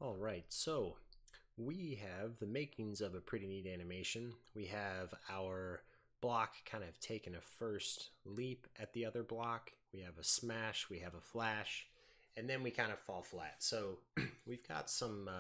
All right, so we have the makings of a pretty neat animation. We have our block kind of taking a first leap at the other block. We have a smash, we have a flash, and then we kind of fall flat. So we've got some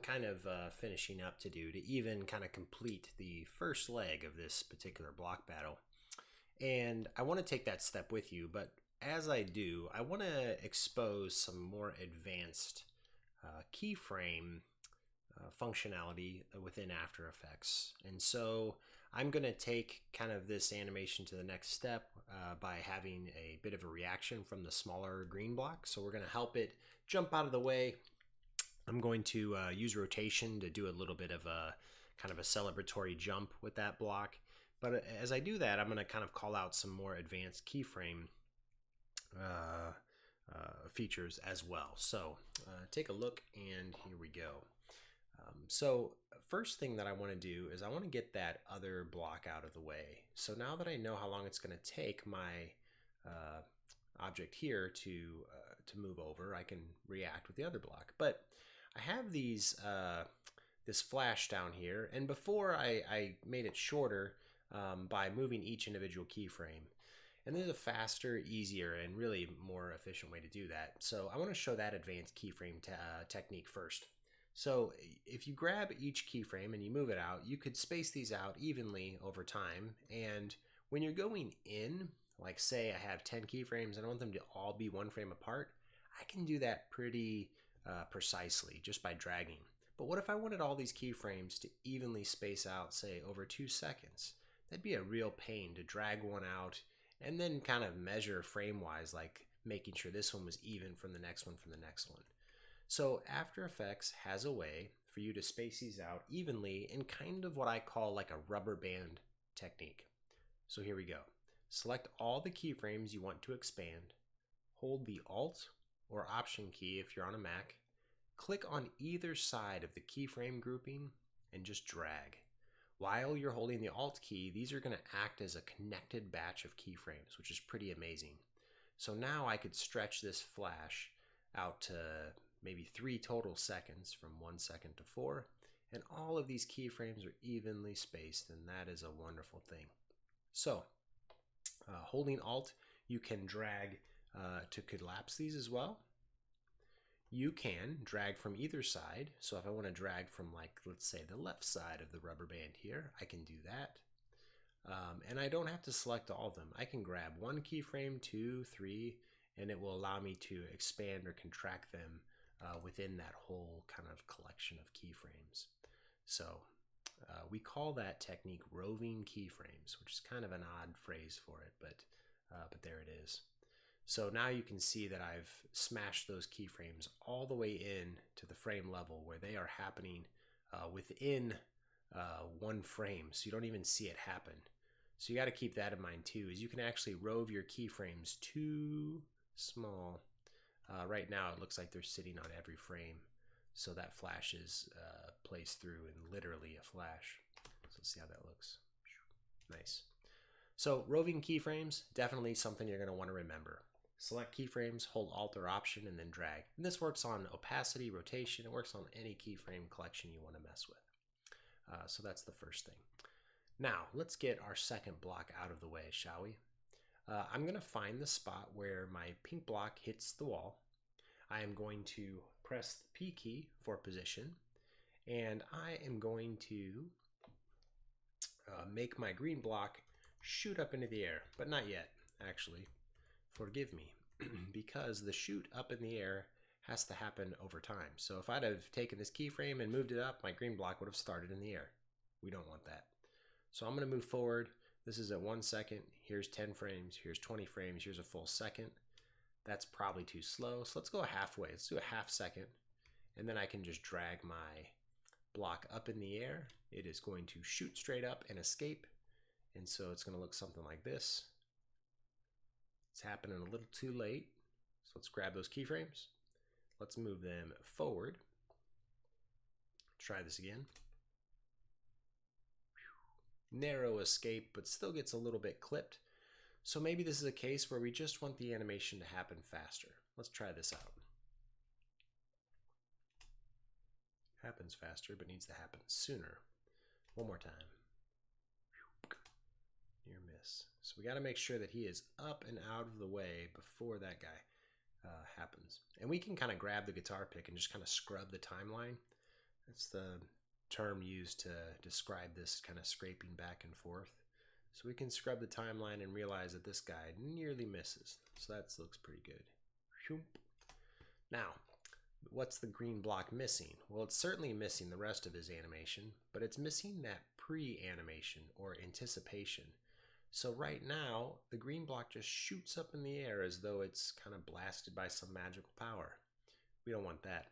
kind of finishing up to do to even kind of complete the first leg of this particular block battle. And I want to take that step with you, but as I do, I want to expose some more advanced keyframe functionality within After Effects. And so I'm going to take kind of this animation to the next step by having a bit of a reaction from the smaller green block. So we're going to help it jump out of the way. I'm going to use rotation to do a little bit of a kind of a celebratory jump with that block. But as I do that, I'm going to kind of call out some more advanced keyframe features as well. So take a look, and here we go. So first thing that I want to do is I want to get that other block out of the way. So now that I know how long it's going to take my object here to move over, I can react with the other block. But I have these this flash down here, and before I made it shorter by moving each individual keyframe. And there's a faster, easier, and really more efficient way to do that. So I want to show that advanced keyframe technique first. So if you grab each keyframe and you move it out, you could space these out evenly over time. And when you're going in, like say I have 10 keyframes and I want them to all be one frame apart, I can do that pretty precisely just by dragging. But what if I wanted all these keyframes to evenly space out, say, over 2 seconds? That'd be a real pain to drag one out and then kind of measure frame-wise, like making sure this one was even from the next one from the next one. So After Effects has a way for you to space these out evenly in kind of what I call like a rubber band technique. So here we go. Select all the keyframes you want to expand, hold the Alt or Option key if you're on a Mac, click on either side of the keyframe grouping, and just drag. While you're holding the Alt key, these are going to act as a connected batch of keyframes, which is pretty amazing. So now I could stretch this flash out to maybe 3 total seconds, from 1 second to 4, and all of these keyframes are evenly spaced, and that is a wonderful thing. So holding Alt, you can drag to collapse these as well. You can drag from either side. So if I want to drag from, like, let's say the left side of the rubber band here, I can do that. And I don't have to select all of them. I can grab one keyframe, 2, 3, and it will allow me to expand or contract them within that whole kind of collection of keyframes. So we call that technique roving keyframes, which is kind of an odd phrase for it, but there it is. So now you can see that I've smashed those keyframes all the way in to the frame level where they are happening within one frame, so you don't even see it happen. So you got to keep that in mind too, is you can actually rove your keyframes too small. Right now it looks like they're sitting on every frame, so that flash is placed through in literally a flash. So let's see how that looks. Nice. So roving keyframes, definitely something you're going to want to remember. Select keyframes, hold Alt or Option, and then drag. And this works on opacity, rotation. It works on any keyframe collection you want to mess with. So that's the first thing. Now, let's get our second block out of the way, shall we? I'm going to find the spot where my pink block hits the wall. I am going to press the P key for position, and I am going to make my green block shoot up into the air, but not yet, actually. Forgive me, because the shoot up in the air has to happen over time. So if I'd have taken this keyframe and moved it up, my green block would have started in the air. We don't want that. So I'm going to move forward. This is at 1 second. Here's 10 frames. Here's 20 frames. Here's a full second. That's probably too slow. So let's go halfway. Let's do a half second. And then I can just drag my block up in the air. It is going to shoot straight up and escape. And so it's going to look something like this. It's happening a little too late. So let's grab those keyframes. Let's move them forward. Try this again. Narrow escape, but still gets a little bit clipped. So maybe this is a case where we just want the animation to happen faster. Let's try this out. happens faster, but needs to happen sooner. One more time. Near miss. So we got to make sure that he is up and out of the way before that guy happens. And we can kind of grab the guitar pick and just kind of scrub the timeline. That's the term used to describe this kind of scraping back and forth. So we can scrub the timeline and realize that this guy nearly misses. So that looks pretty good. Now, what's the green block missing? Well, it's certainly missing the rest of his animation, but it's missing that pre-animation or anticipation. So right now, the green block just shoots up in the air as though it's kind of blasted by some magical power. We don't want that.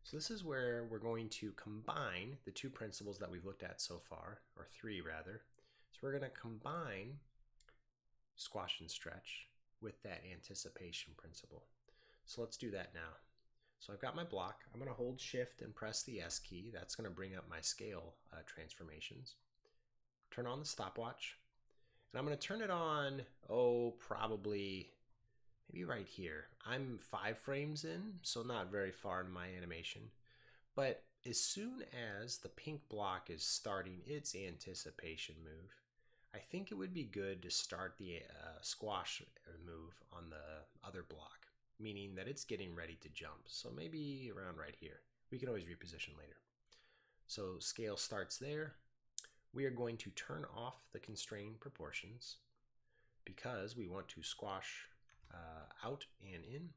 So this is where we're going to combine the two principles that we've looked at so far, or three rather. So we're going to combine squash and stretch with that anticipation principle. So let's do that now. So I've got my block. I'm going to hold shift and press the S key. That's going to bring up my scale transformations. Turn on the stopwatch. And I'm going to turn it on, probably maybe right here. I'm 5 frames in, so not very far in my animation. But as soon as the pink block is starting its anticipation move, I think it would be good to start the squash move on the other block, meaning that it's getting ready to jump. So maybe around right here. We can always reposition later. So scale starts there. We are going to turn off the constrained proportions because we want to squash out and in.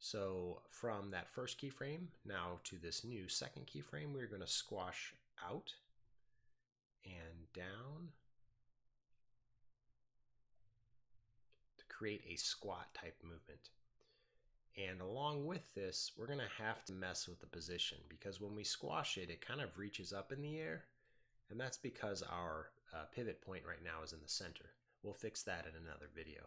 So from that first keyframe now to this new second keyframe, we're going to squash out and down to create a squat type movement. And along with this, we're going to have to mess with the position because when we squash it, it kind of reaches up in the air. And that's because our pivot point right now is in the center. We'll fix that in another video.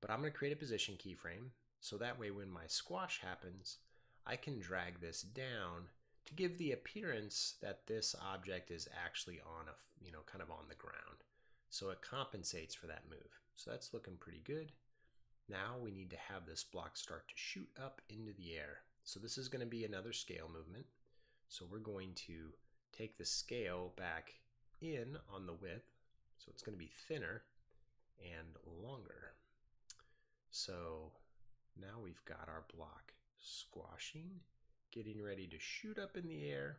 But I'm going to create a position keyframe so that way when my squash happens, I can drag this down to give the appearance that this object is actually on kind of on the ground. So it compensates for that move. So that's looking pretty good. Now we need to have this block start to shoot up into the air. So this is going to be another scale movement. So we're going to take the scale back in on the width, so it's going to be thinner and longer. So now we've got our block squashing, getting ready to shoot up in the air,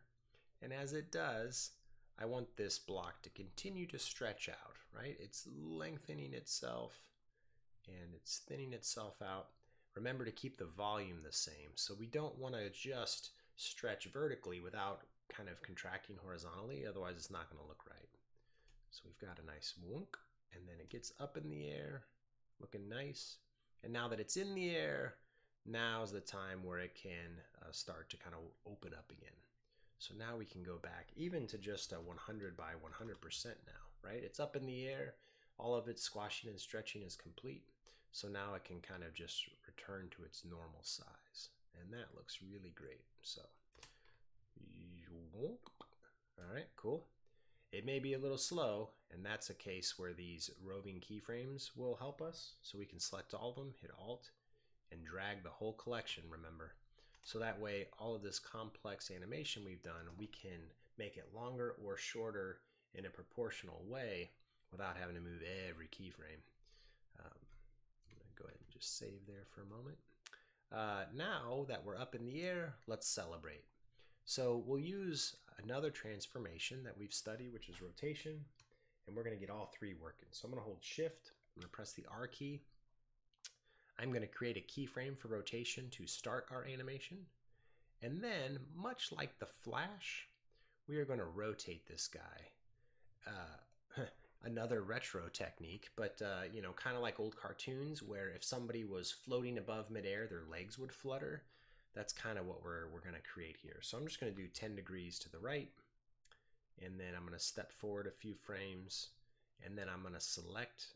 and as it does, I want this block to continue to stretch out, right? It's lengthening itself and it's thinning itself out. Remember to keep the volume the same, so we don't want to just stretch vertically without kind of contracting horizontally, otherwise it's not going to look right. So we've got a nice wunk, and then it gets up in the air, looking nice. And now that it's in the air, now's the time where it can start to kind of open up again. So now we can go back even to just a 100 by 100% now, right? It's up in the air, all of its squashing and stretching is complete. So now it can kind of just return to its normal size. And that looks really great. So all right, cool. It may be a little slow, and that's a case where these roving keyframes will help us. So we can select all of them, hit Alt, and drag the whole collection, remember. So that way, all of this complex animation we've done, we can make it longer or shorter in a proportional way without having to move every keyframe. I'm gonna go ahead and just save there for a moment. Now that we're up in the air, let's celebrate. So we'll use another transformation that we've studied, which is rotation, and we're going to get all three working. So I'm going to hold shift, I'm going to press the R key. I'm going to create a keyframe for rotation to start our animation. And then, much like the flash, we are going to rotate this guy. Another retro technique, but kind of like old cartoons where if somebody was floating above midair, their legs would flutter. That's kind of what we're going to create here. So I'm just going to do 10 degrees to the right, and then I'm going to step forward a few frames, and then I'm going to select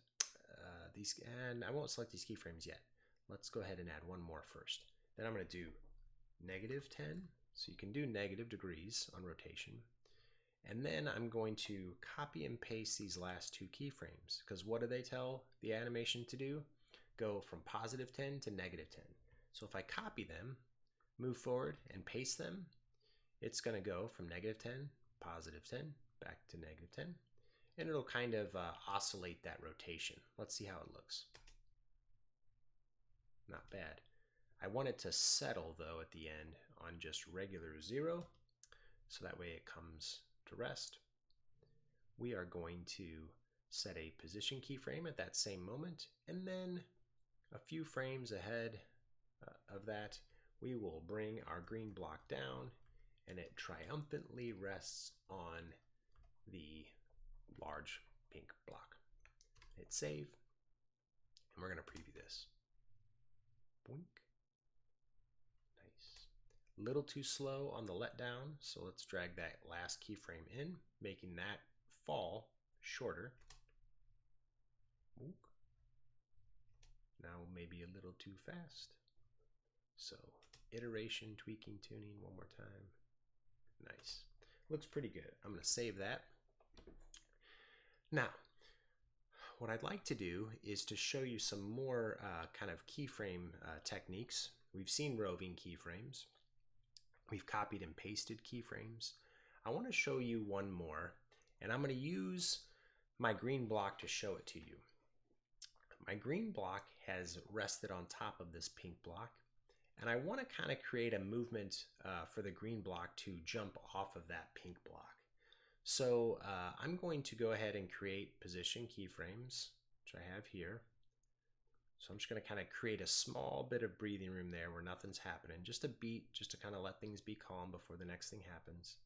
these, and I won't select these keyframes yet. Let's go ahead and add one more first. Then I'm going to do -10, so you can do negative degrees on rotation. And then I'm going to copy and paste these last two keyframes, because what do they tell the animation to do? Go from +10 to -10. So if I copy them, move forward and paste them, it's going to go from -10, +10, back to -10, and it'll kind of oscillate that rotation. Let's see how it looks. Not bad. I want it to settle though at the end on just regular 0, so that way it comes to rest. We are going to set a position keyframe at that same moment, and then a few frames ahead of that, we will bring our green block down, and it triumphantly rests on the large pink block. Hit save, and we're going to preview this. Boink. Nice. A little too slow on the letdown, so let's drag that last keyframe in, making that fall shorter. Boink. Now maybe a little too fast. So iteration, tweaking, tuning one more time. Nice. Looks pretty good. I'm going to save that. Now, what I'd like to do is to show you some more kind of keyframe techniques. We've seen roving keyframes. We've copied and pasted keyframes. I want to show you one more, and I'm going to use my green block to show it to you. My green block has rested on top of this pink block, and I want to kind of create a movement for the green block to jump off of that pink block. So I'm going to go ahead and create position keyframes, which I have here. So I'm just going to kind of create a small bit of breathing room there where nothing's happening, just a beat, just to kind of let things be calm before the next thing happens.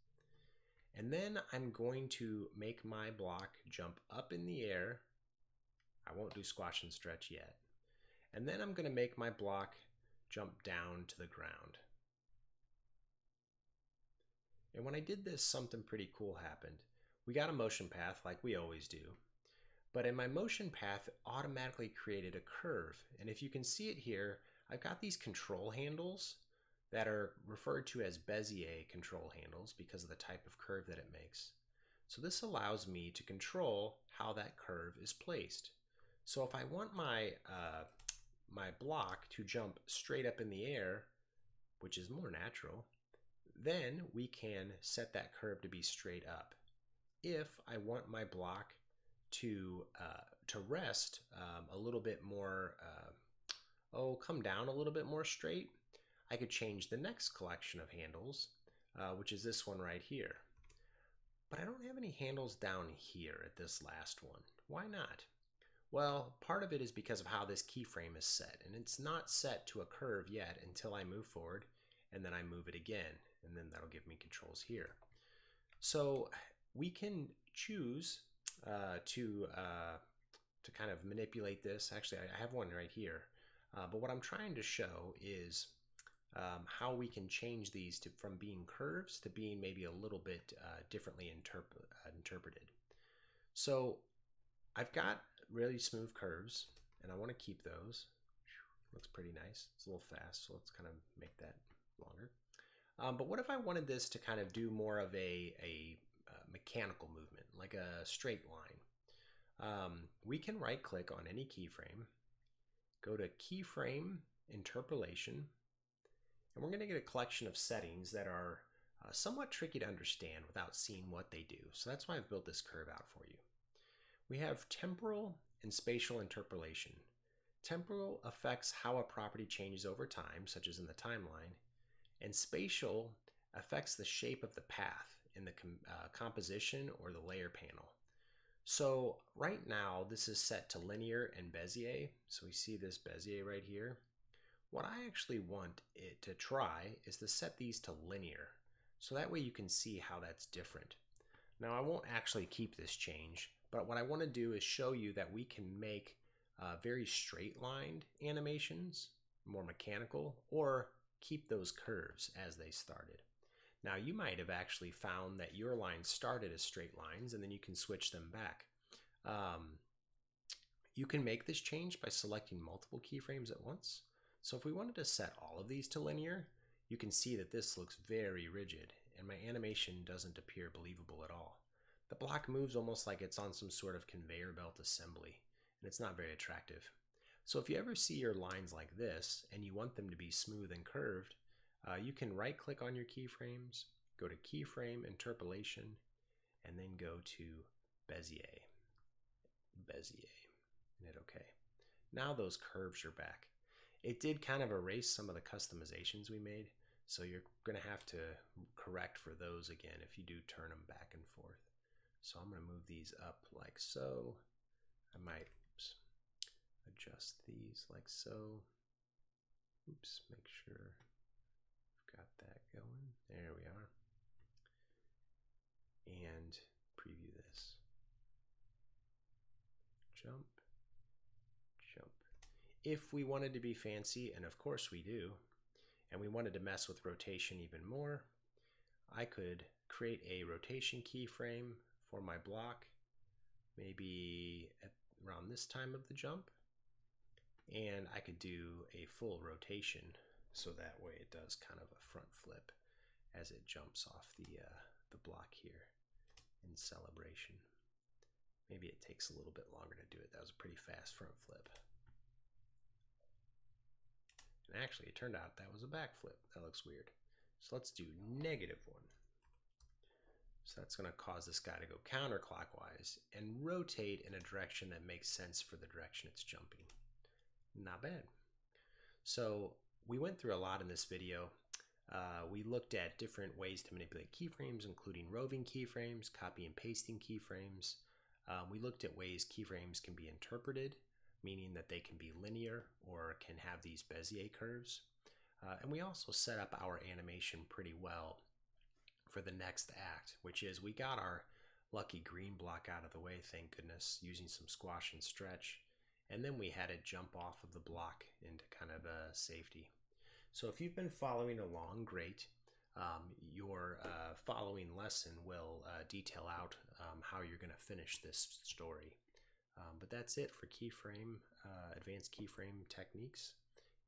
And then I'm going to make my block jump up in the air. I won't do squash and stretch yet. And then I'm going to make my block jump down to the ground. And when I did this, something pretty cool happened. We got a motion path like we always do. But in my motion path, it automatically created a curve. And if you can see it here, I've got these control handles that are referred to as Bezier control handles because of the type of curve that it makes. So this allows me to control how that curve is placed. So if I want my block to jump straight up in the air, which is more natural, then we can set that curve to be straight up. If I want my block to rest a little bit more, come down a little bit more straight, I could change the next collection of handles, which is this one right here. But I don't have any handles down here at this last one. Why not? Well, part of it is because of how this keyframe is set, and it's not set to a curve yet until I move forward, and then I move it again, and then that'll give me controls here. So we can choose to kind of manipulate this. Actually, I have one right here, but what I'm trying to show is how we can change these from being curves to being maybe a little bit differently interpreted. So I've got really smooth curves, and I want to keep those. Looks pretty nice. It's a little fast, so let's kind of make that longer. But what if I wanted this to kind of do more of a mechanical movement, like a straight line? We can right click on any keyframe, go to Keyframe Interpolation, and we're going to get a collection of settings that are somewhat tricky to understand without seeing what they do. So that's why I've built this curve out for you. We have temporal and spatial interpolation. Temporal affects how a property changes over time, such as in the timeline, and spatial affects the shape of the path in the composition or the layer panel. So right now this is set to linear and Bezier. So we see this Bezier right here. What I actually want it to try is to set these to linear. So that way you can see how that's different. Now I won't actually keep this change, but what I want to do is show you that we can make very straight lined animations, more mechanical, or keep those curves as they started. Now you might have actually found that your lines started as straight lines and then you can switch them back. You can make this change by selecting multiple keyframes at once. So if we wanted to set all of these to linear, you can see that this looks very rigid and my animation doesn't appear believable at all. The block moves almost like it's on some sort of conveyor belt assembly, and it's not very attractive. So if you ever see your lines like this and you want them to be smooth and curved, you can right click on your keyframes, go to Keyframe, Interpolation, and then go to Bezier. And hit OK. Now those curves are back. It did kind of erase some of the customizations we made, so you're going to have to correct for those again if you do turn them back and forth. So I'm going to move these up like so. I might adjust these like so. Oops, make sure I've got that going. There we are. And preview this. Jump, jump. If we wanted to be fancy, and of course we do, and we wanted to mess with rotation even more, I could create a rotation keyframe for my block, maybe at around this time of the jump, and I could do a full rotation so that way it does kind of a front flip as it jumps off the block here in celebration. Maybe it takes a little bit longer to do it. That was a pretty fast front flip. And actually, it turned out that was a back flip. That looks weird. So let's do -1. So that's going to cause this guy to go counterclockwise and rotate in a direction that makes sense for the direction it's jumping. Not bad. So we went through a lot in this video. We looked at different ways to manipulate keyframes, including roving keyframes, copy and pasting keyframes. We looked at ways keyframes can be interpreted, meaning that they can be linear or can have these Bezier curves. And we also set up our animation pretty well for the next act, which is we got our lucky green block out of the way, thank goodness, using some squash and stretch. And then we had it jump off of the block into kind of a safety. So if you've been following along, great. Your following lesson will detail out how you're going to finish this story. But that's it for keyframe, advanced keyframe techniques,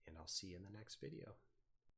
and I'll see you in the next video.